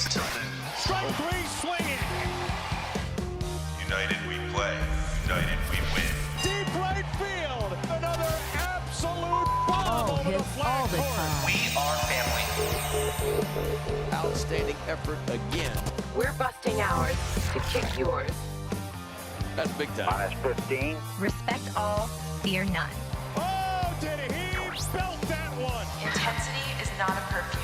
games to lose. Strike three, swinging. United we play, united we win. Deep right field, another absolute bomb over the flag court. We are family. Outstanding effort again. We're busting ours to kick yours. That's big time. Minus 15. Respect all, fear none. Oh, did he belt that one? Intensity is not a perfume.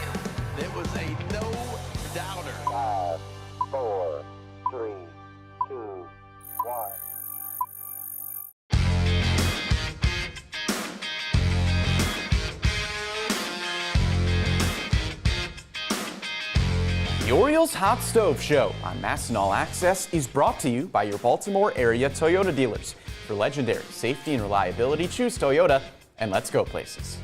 It was a no-doubter. 5, 4, 3, 2, 1. The Orioles Hot Stove Show on MASN All Access is brought to you by your Baltimore area Toyota dealers. For legendary safety and reliability, choose Toyota, and let's go places.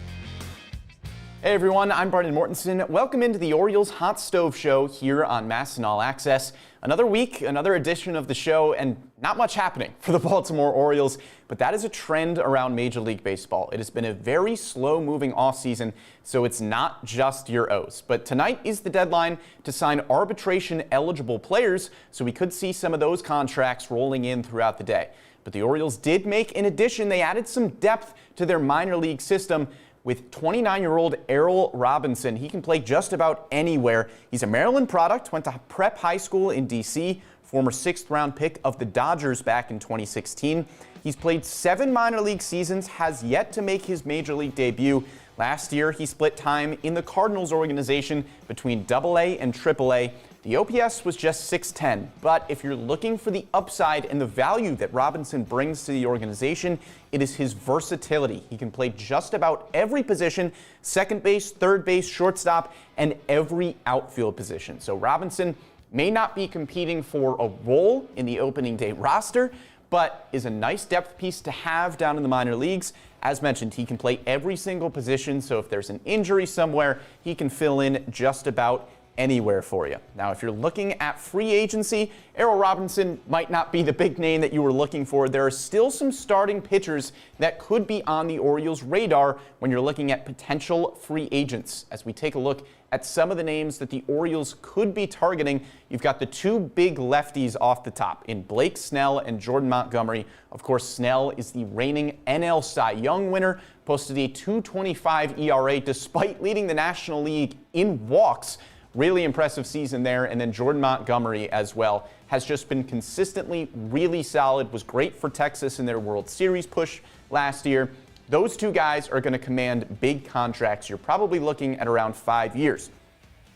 Hey everyone, I'm Mortensen. Welcome into the Orioles Hot Stove Show here on MASN All Access. Another week, another edition of the show, and not much happening for the Baltimore Orioles, but that is a trend around Major League Baseball. It has been a very slow-moving offseason, so it's not just your O's. But tonight is the deadline to sign arbitration-eligible players, so we could see some of those contracts rolling in throughout the day. But the Orioles did make an addition. They added some depth to their minor league system with 29-year-old Errol Robinson. He can play just about anywhere. He's a Maryland product, went to prep high school in D.C., former 6th-round pick of the Dodgers back in 2016. He's played 7 minor league seasons, has yet to make his major league debut. Last year, he split time in the Cardinals organization between AA and AAA. The OPS was just .610, but if you're looking for the upside and the value that Robinson brings to the organization, it is his versatility. He can play just about every position, second base, third base, shortstop, and every outfield position. So Robinson may not be competing for a role in the opening day roster, but is a nice depth piece to have down in the minor leagues. As mentioned, he can play every single position, so if there's an injury somewhere, he can fill in just about anywhere for you. Now, if you're looking at free agency, Errol Robinson might not be the big name that you were looking for. There are still some starting pitchers that could be on the Orioles' radar when you're looking at potential free agents. As we take a look at some of the names that the Orioles could be targeting, you've got the two big lefties off the top in Blake Snell and Jordan Montgomery. Of course, Snell is the reigning NL Cy Young winner, posted a .225 ERA despite leading the National League in walks. Really impressive season there. And then Jordan Montgomery as well has just been consistently really solid, was great for Texas in their World Series push last year. Those two guys are going to command big contracts. You're probably looking at around 5 years.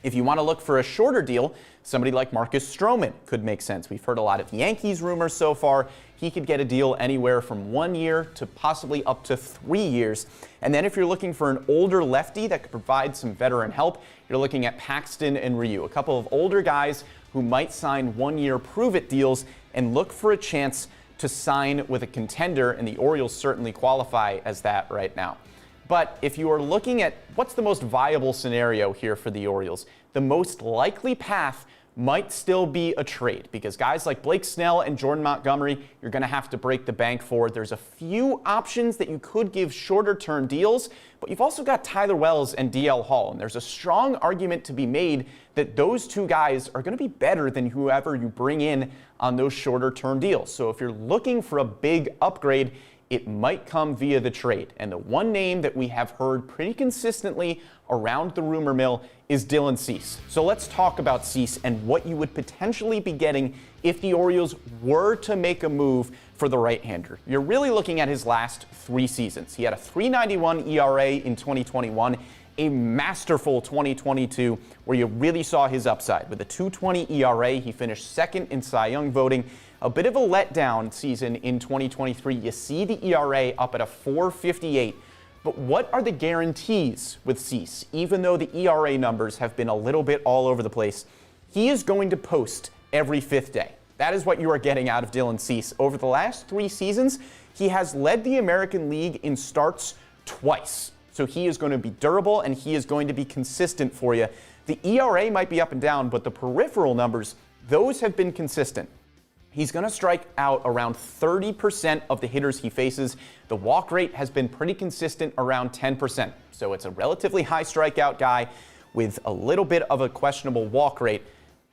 If you want to look for a shorter deal, somebody like Marcus Stroman could make sense. We've heard a lot of Yankees rumors so far. He could get a deal anywhere from 1 year to possibly up to 3 years. And then if you're looking for an older lefty that could provide some veteran help, you're looking at Paxton and Ryu, a couple of older guys who might sign 1-year prove-it deals and look for a chance to sign with a contender, and the Orioles certainly qualify as that right now. But if you are looking at what's the most viable scenario here for the Orioles, the most likely path might still be a trade, because guys like Blake Snell and Jordan Montgomery, you're going to have to break the bank for. There's a few options that you could give shorter-term deals, but you've also got Tyler Wells and DL Hall, and there's a strong argument to be made that those two guys are going to be better than whoever you bring in on those shorter-term deals. So if you're looking for a big upgrade, it might come via the trade. And the one name that we have heard pretty consistently around the rumor mill is Dylan Cease. So let's talk about Cease and what you would potentially be getting if the Orioles were to make a move for the right-hander. You're really looking at his last 3 seasons. He had a .391 ERA in 2021, a masterful 2022 where you really saw his upside. With a .220 ERA, he finished second in Cy Young voting. A bit of a letdown season in 2023. You see the ERA up at a .458. But what are the guarantees with Cease? Even though the ERA numbers have been a little bit all over the place, he is going to post every 5th day. That is what you are getting out of Dylan Cease. Over the last 3 seasons, he has led the American League in starts twice. So he is going to be durable and he is going to be consistent for you. The ERA might be up and down, but the peripheral numbers, those have been consistent. He's going to strike out around 30% of the hitters he faces. The walk rate has been pretty consistent around 10%. So it's a relatively high strikeout guy with a little bit of a questionable walk rate.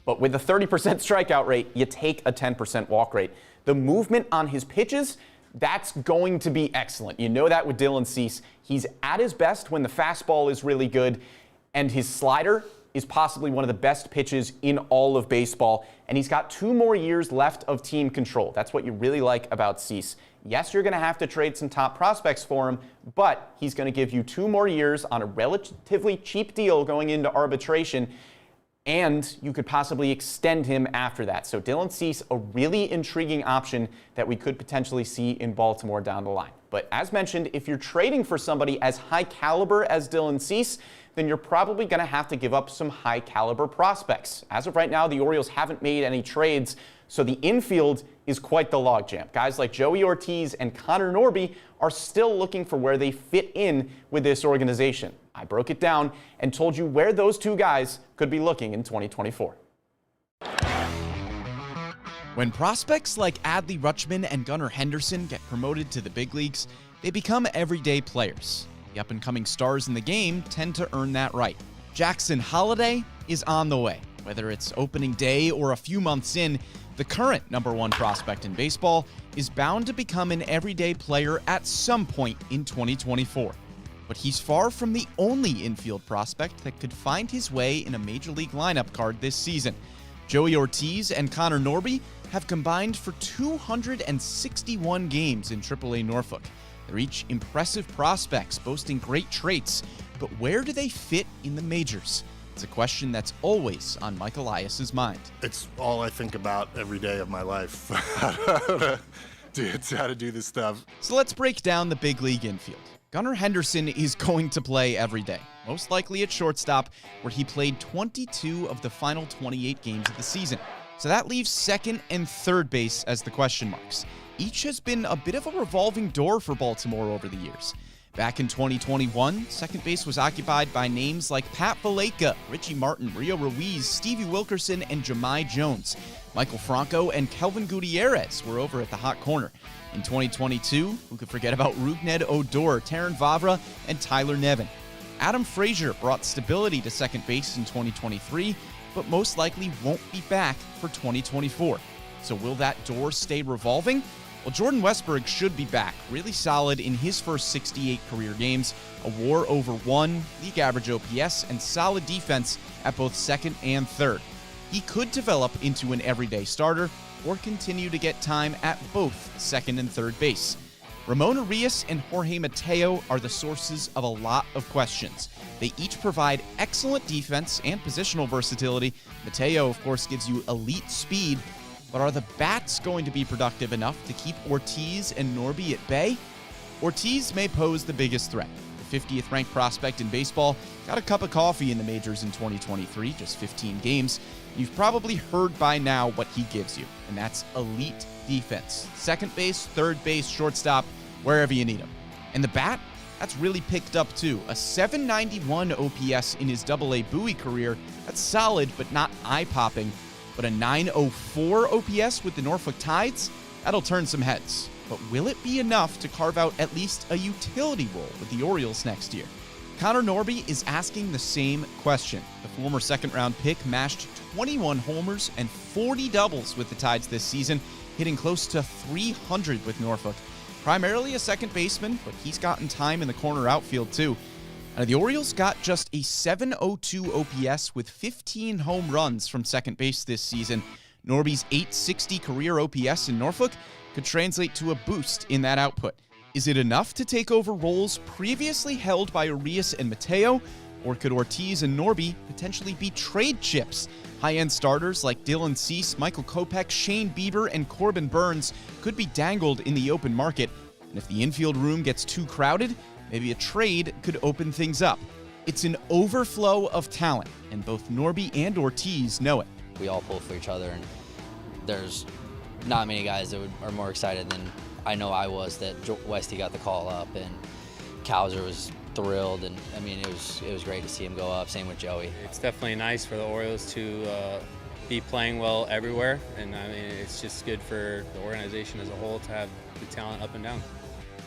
But with a 30% strikeout rate, you take a 10% walk rate. The movement on his pitches, that's going to be excellent. You know that with Dylan Cease. He's at his best when the fastball is really good, and his slider is possibly one of the best pitches in all of baseball, and he's got 2 more years left of team control. That's what you really like about Cease. Yes, you're going to have to trade some top prospects for him, but he's going to give you 2 more years on a relatively cheap deal going into arbitration, and you could possibly extend him after that. So Dylan Cease, a really intriguing option that we could potentially see in Baltimore down the line. But as mentioned, if you're trading for somebody as high caliber as Dylan Cease, then you're probably going to have to give up some high caliber prospects. As of right now, the Orioles haven't made any trades, so the infield is quite the logjam. Guys like Joey Ortiz and Connor Norby are still looking for where they fit in with this organization. I broke it down and told you where those 2 guys could be looking in 2024. When prospects like Adley Rutschman and Gunnar Henderson get promoted to the big leagues, they become everyday players. The up-and-coming stars in the game tend to earn that right. Jackson Holliday is on the way. Whether it's opening day or a few months in, the current #1 prospect in baseball is bound to become an everyday player at some point in 2024. But he's far from the only infield prospect that could find his way in a major league lineup card this season. Joey Ortiz and Connor Norby have combined for 261 games in AAA Norfolk. They're each impressive prospects, boasting great traits, but where do they fit in the majors? It's a question that's always on Mike Elias's mind. It's all I think about every day of my life. It's how to do this stuff. So let's break down the big league infield. Gunnar Henderson is going to play every day, most likely at shortstop, where he played 22 of the final 28 games of the season. So that leaves second and third base as the question marks. Each has been a bit of a revolving door for Baltimore over the years. Back in 2021, second base was occupied by names like Pat Valaika, Richie Martin, Rio Ruiz, Stevie Wilkerson, and Jahmai Jones. Michael Franco and Kelvin Gutierrez were over at the hot corner. In 2022, who could forget about Rougned Odor, Taron Vavra, and Tyler Nevin. Adam Frazier brought stability to second base in 2023, but most likely won't be back for 2024. So will that door stay revolving? Well, Jordan Westburg should be back, really solid in his first 68 career games, a WAR over 1, league average OPS, and solid defense at both second and third. He could develop into an everyday starter or continue to get time at both second and third base. Ramon Arias and Jorge Mateo are the sources of a lot of questions. They each provide excellent defense and positional versatility. Mateo, of course, gives you elite speed, but are the bats going to be productive enough to keep Ortiz and Norby at bay? Ortiz may pose the biggest threat. The 50th ranked prospect in baseball got a cup of coffee in the majors in 2023, just 15 games. You've probably heard by now what he gives you, and that's elite defense. Second base, third base, shortstop, wherever you need him. And the bat, that's really picked up too. A 791 OPS in his AA Bowie career, that's solid but not eye-popping. But a 904 OPS with the Norfolk Tides, that'll turn some heads. But will it be enough to carve out at least a utility role with the Orioles next year? Connor Norby is asking the same question. The former second-round pick mashed 21 homers and 40 doubles with the Tides this season, hitting close to 300 with Norfolk. Primarily a second baseman, but he's gotten time in the corner outfield too. The Orioles got just a 702 OPS with 15 home runs from second base this season. Norby's 860 career OPS in Norfolk could translate to a boost in that output. Is it enough to take over roles previously held by Arias and Mateo? Or could Ortiz and Norby potentially be trade chips? High-end starters like Dylan Cease, Michael Kopech, Shane Bieber, and Corbin Burns could be dangled in the open market. And if the infield room gets too crowded, maybe a trade could open things up. It's an overflow of talent, and both Norby and Ortiz know it. We all pull for each other, and there's not many guys that are more excited than I know I was that Westy got the call up, and Cowser was thrilled, and I mean it was great to see him go up. Same with Joey. It's definitely nice for the Orioles to be playing well everywhere, and I mean it's just good for the organization as a whole to have the talent up and down.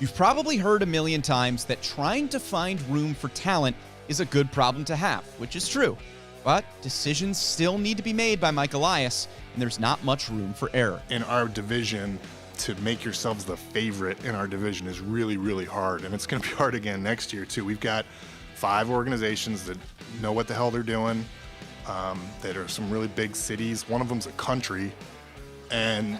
You've probably heard a million times that trying to find room for talent is a good problem to have, which is true. But decisions still need to be made by Mike Elias, and there's not much room for error. In our division, to make yourselves the favorite in our division is really, really hard, and it's going to be hard again next year too. We've got 5 organizations that know what the hell they're doing, that are some really big cities. One of them's a country, and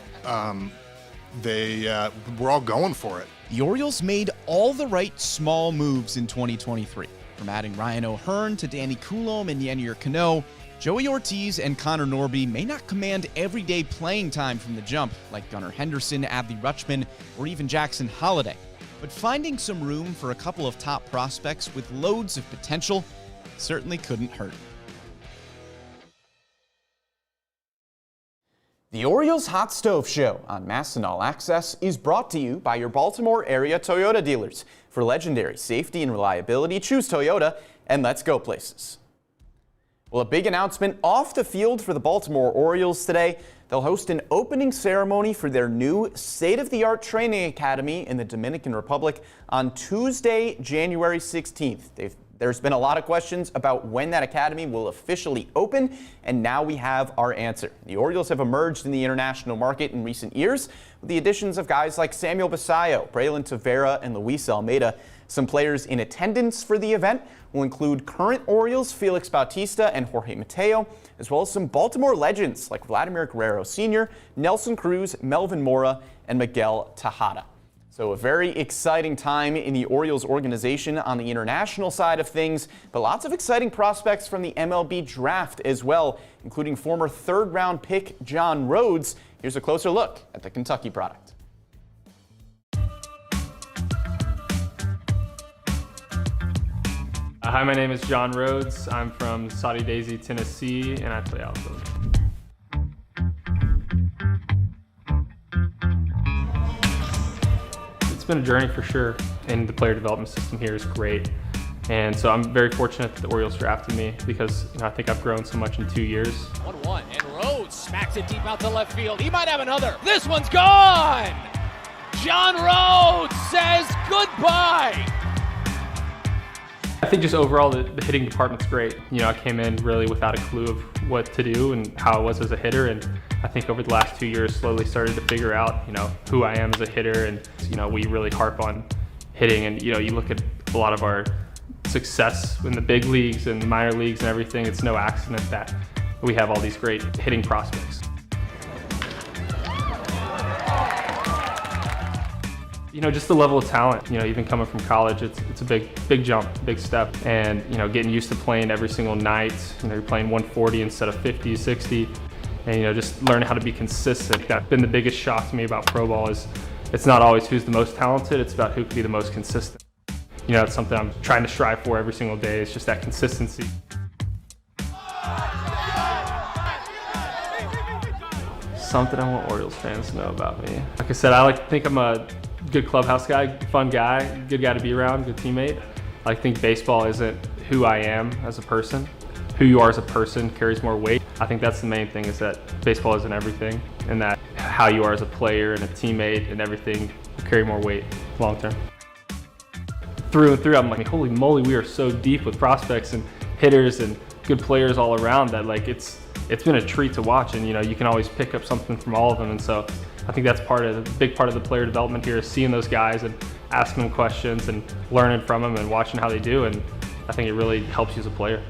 we're all going for it. The Orioles made all the right small moves in 2023. From adding Ryan O'Hearn to Danny Coulomb and Yennier Cano, Joey Ortiz and Connor Norby may not command everyday playing time from the jump like Gunnar Henderson, Adley Rutschman, or even Jackson Holliday. But finding some room for a couple of top prospects with loads of potential certainly couldn't hurt. The Orioles Hot Stove Show on MASN All Access is brought to you by your Baltimore area Toyota dealers. For legendary safety and reliability, choose Toyota, and let's go places. Well, a big announcement off the field for the Baltimore Orioles today. They'll host an opening ceremony for their new state-of-the-art training academy in the Dominican Republic on Tuesday, January 16th. There's been a lot of questions about when that academy will officially open, and now we have our answer. The Orioles have emerged in the international market in recent years with the additions of guys like Samuel Basayo, Braylon Tavera, and Luis Almeida. Some players in attendance for the event will include current Orioles Felix Bautista and Jorge Mateo, as well as some Baltimore legends like Vladimir Guerrero Sr., Nelson Cruz, Melvin Mora, and Miguel Tejada. So a very exciting time in the Orioles organization on the international side of things, but lots of exciting prospects from the MLB draft as well, including former third-round pick John Rhodes. Here's a closer look at the Kentucky product. Hi, my name is John Rhodes. I'm from Saudi Daisy, Tennessee, and I play outfield. It's been a journey for sure, and the player development system here is great. And so I'm very fortunate that the Orioles drafted me because I think I've grown so much in 2 years. 1-1, and Rhodes smacks it deep out to left field. He might have another. This one's gone! John Rhodes says goodbye! I think just overall the hitting department's great. I came in really without a clue of what to do and how I was as a hitter, and I think over the last 2 years slowly started to figure out, who I am as a hitter, and we really harp on hitting, and you look at a lot of our success in the big leagues and the minor leagues and everything. It's no accident that we have all these great hitting prospects. Just the level of talent, even coming from college, it's a big jump, big step. And, getting used to playing every single night, you're playing 140 instead of 50, 60. And, just learning how to be consistent. That's been the biggest shock to me about pro ball is it's not always who's the most talented, it's about who can be the most consistent. It's something I'm trying to strive for every single day. It's just that consistency. Something I want Orioles fans to know about me. Like I said, I like to think I'm a good clubhouse guy, fun guy, good guy to be around, good teammate. I think baseball isn't who I am as a person. Who you are as a person carries more weight. I think that's the main thing, is that baseball isn't everything, and that how you are as a player and a teammate and everything will carry more weight long term. Through and through, I'm like, holy moly, we are so deep with prospects and hitters and good players all around that it's been a treat to watch, and you can always pick up something from all of them. And so I think that's big part of the player development here, is seeing those guys and asking them questions and learning from them and watching how they do. And I think it really helps you as a player.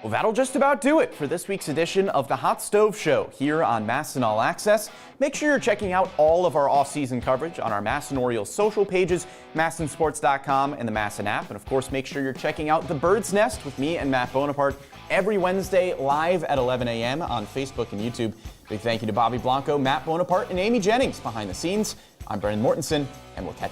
Well, that'll just about do it for this week's edition of the Hot Stove Show here on MASN All Access. Make sure you're checking out all of our off-season coverage on our MASN Orioles social pages, MASNsports.com, and the MASN app. And of course, make sure you're checking out The Bird's Nest with me and Matt Bonaparte every Wednesday live at 11 a.m. on Facebook and YouTube. Big thank you to Bobby Blanco, Matt Bonaparte, and Amy Jennings behind the scenes. I'm Brendan Mortensen, and we'll catch you